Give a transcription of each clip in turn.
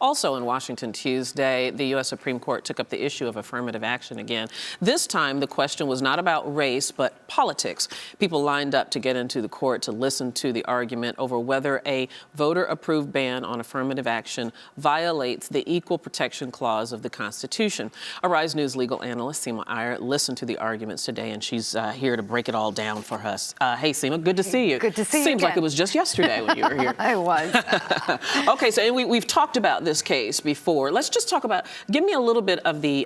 Also in Washington Tuesday, the U.S. Supreme Court took up the issue of affirmative action again. This time, the question was not about race, but politics. People lined up to get into the court to listen to the argument over whether a voter-approved ban on affirmative action violates the Equal Protection Clause of the Constitution. Arise News legal analyst Seema Iyer listened to the arguments today, and she's here to break it all down for us. Hey, Seema, good to see you. Good to see you Seems again. like it was just yesterday when you were here. I was. Okay, so and we've talked about this case before. Let's just talk about, give me a little bit of the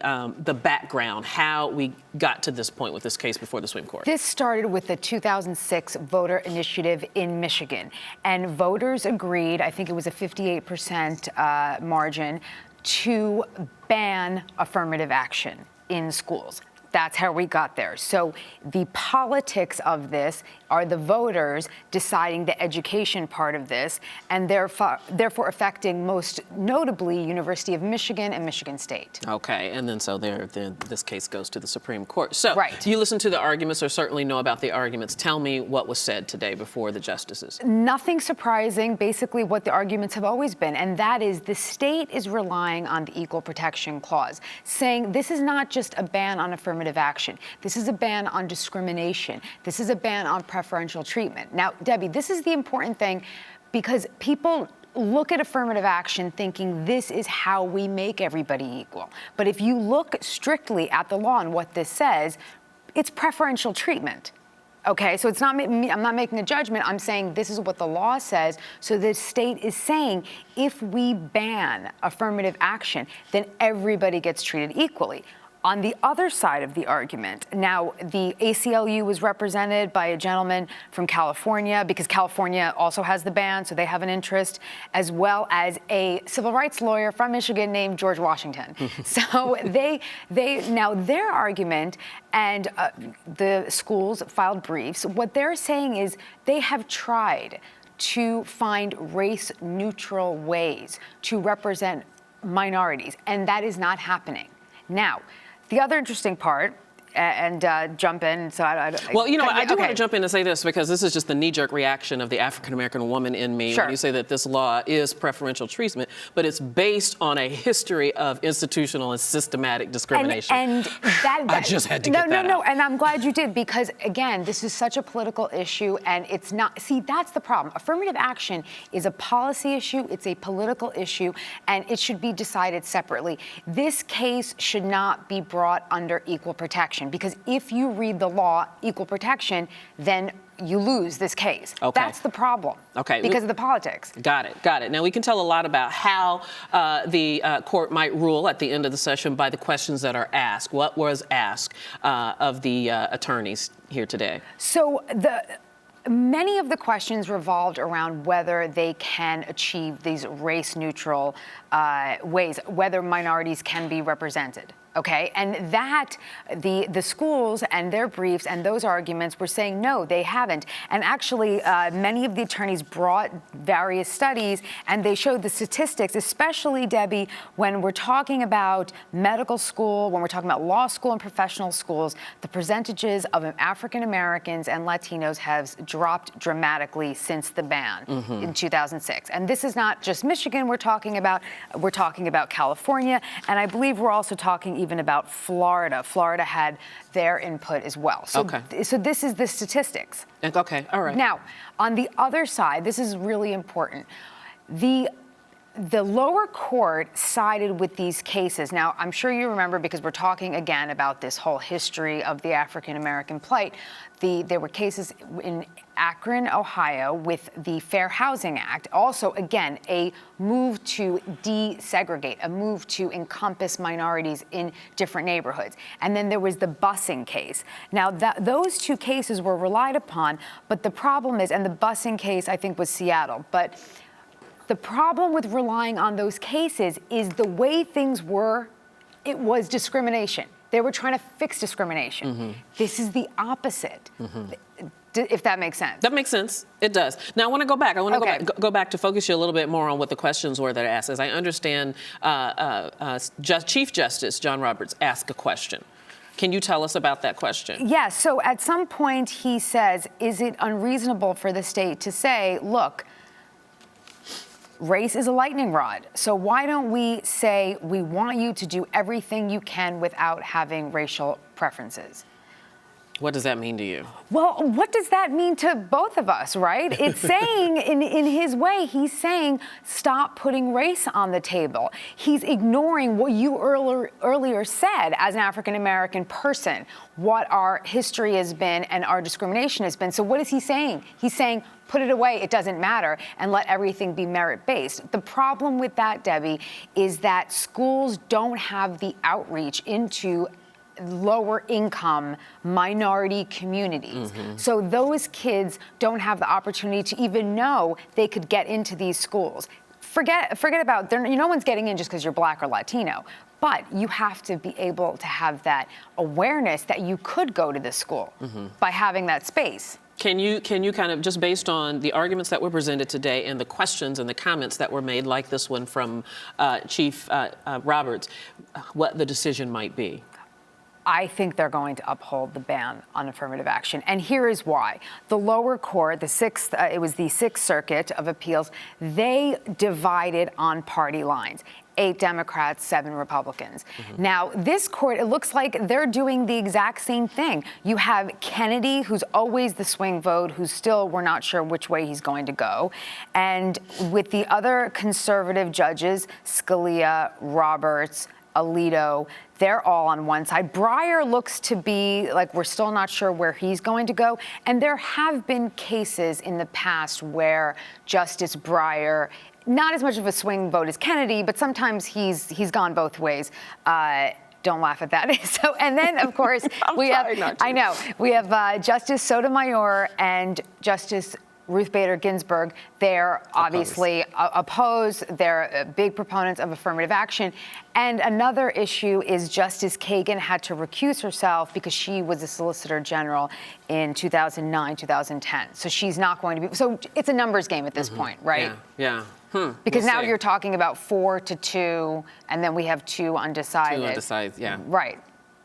background, how we got to this point with this case before the Supreme Court. This started with the 2006 voter initiative in Michigan, and voters agreed, I think it was a 58% margin, to ban affirmative action in schools. That's how we got there. So the politics of this are the voters deciding the education part of this, and therefore affecting most notably University of Michigan and Michigan State. Okay, and then so then this case goes to the Supreme Court. So right. You listen to the arguments, or certainly know about the arguments. Tell me what was said today before the justices. Nothing surprising, basically what the arguments have always been, and that is the state is relying on the Equal Protection Clause, saying this is not just a ban on affirmative action. This is a ban on discrimination. This is a ban on preferential treatment. Now, Debbie, this is the important thing, because people look at affirmative action thinking this is how we make everybody equal. But if you look strictly at the law and what this says, it's preferential treatment. Okay, so it's not I'm not making a judgment. I'm saying this is what the law says. So the state is saying if we ban affirmative action, then everybody gets treated equally. On the other side of the argument, now the ACLU was represented by a gentleman from California, because California also has the ban, so they have an interest, as well as a civil rights lawyer from Michigan named George Washington. So now their argument, and the schools filed briefs, what they're saying is they have tried to find race-neutral ways to represent minorities, and that is not happening. Now, the other interesting part, and jump in. So well, you know, I do want to jump in and say this, because this is just the knee-jerk reaction of the African-American woman in me when you say that this law is preferential treatment, but it's based on a history of institutional and systematic discrimination. And that I just had to get that out. And I'm glad you did, because again, this is such a political issue, and it's not. See, that's the problem. Affirmative action is a policy issue. It's a political issue, and it should be decided separately. This case should not be brought under equal protection, because if you read the law, equal protection, then you lose this case. Okay. That's the problem. Okay. Because of the politics. Got it. Got it. Now, we can tell a lot about how the court might rule at the end of the session by the questions that are asked. What was asked of the attorneys here today? So many of the questions revolved around whether they can achieve these race-neutral ways, whether minorities can be represented. Okay, and that the schools and their briefs and those arguments were saying no, they haven't. And actually, many of the attorneys brought various studies, and they showed the statistics, especially, Debbie, when we're talking about medical school, when we're talking about law school and professional schools, the percentages of African Americans and Latinos have dropped dramatically since the ban in 2006. And this is not just Michigan we're talking about California, and I believe we're also talking even about Florida. Florida had their input as well. So, so this is the statistics. Okay, all right. Now, on the other side, this is really important. The lower court sided with these cases. Now, I'm sure you remember, because we're talking again about this whole history of the African-American plight. There were cases in Akron, Ohio, with the Fair Housing Act. Also, again, a move to desegregate, a move to encompass minorities in different neighborhoods. And then there was the busing case. Now, those two cases were relied upon, but the problem is, and the busing case, I think, was Seattle, but the problem with relying on those cases is the way things were, it was discrimination. They were trying to fix discrimination. This is the opposite, if that makes sense. That makes sense. It does. Now, I want to go back. I want to go back to focus you a little bit more on what the questions were that are asked. As I understand, Chief Justice John Roberts asked a question. Can you tell us about that question? Yeah, so at some point he says, is it unreasonable for the state to say, look, race is a lightning rod. So why don't we say we want you to do everything you can without having racial preferences? What does that mean to you? Well, what does that mean to both of us, right? It's saying, in his way, he's saying, stop putting race on the table. He's ignoring what you earlier said as an African-American person, what our history has been and our discrimination has been. So what is he saying? He's saying, put it away, it doesn't matter, and let everything be merit-based. The problem with that, Debbie, is that schools don't have the outreach into lower income minority communities. So those kids don't have the opportunity to even know they could get into these schools. Forget about, no one's getting in just because you're Black or Latino, but you have to be able to have that awareness that you could go to this school by having that space. Can you kind of, just based on the arguments that were presented today and the questions and the comments that were made, like this one from Chief Roberts, what the decision might be? I think they're going to uphold the ban on affirmative action. And here is why. The lower court, the Sixth, it was the Sixth Circuit of Appeals, they divided on party lines. 8 Democrats, 7 Republicans. Now, this court, it looks like they're doing the exact same thing. You have Kennedy, who's always the swing vote, who's still, we're not sure which way he's going to go. And with the other conservative judges, Scalia, Roberts, Alito, they're all on one side. Breyer looks to be like we're still not sure where he's going to go. And there have been cases in the past where Justice Breyer, not as much of a swing vote as Kennedy, but sometimes he's gone both ways. Don't laugh at that. So, and then of course we have Justice Sotomayor and Justice Ruth Bader Ginsburg. They're obviously opposed. They're big proponents of affirmative action. And another issue is Justice Kagan had to recuse herself because she was a Solicitor General in 2009, 2010. So she's not going to be. So it's a numbers game at this point, right? Yeah. Because now you're talking about 4-2, and then we have 2 undecided. 2 undecided, yeah. Right.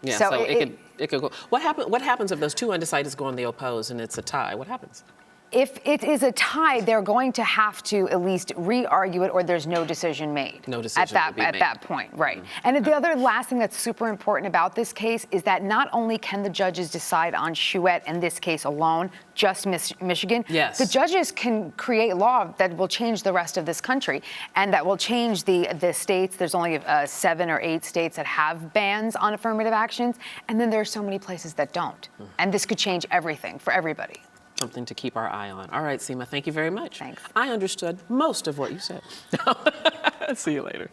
Yeah. So it could go. What happens if those 2 undecideds go on the oppose and it's a tie? What happens? If it is a tie, they're going to have to at least re-argue it, or there's no decision made. No decision at that point, right? And the other last thing that's super important about this case is that not only can the judges decide on Chouette and this case alone, just Michigan. Yes. The judges can create law that will change the rest of this country, and that will change the states. There's only 7 or 8 states that have bans on affirmative actions, and then there are so many places that don't. And this could change everything for everybody. Something to keep our eye on. All right, Seema, thank you very much. Thanks. I understood most of what you said. See you later.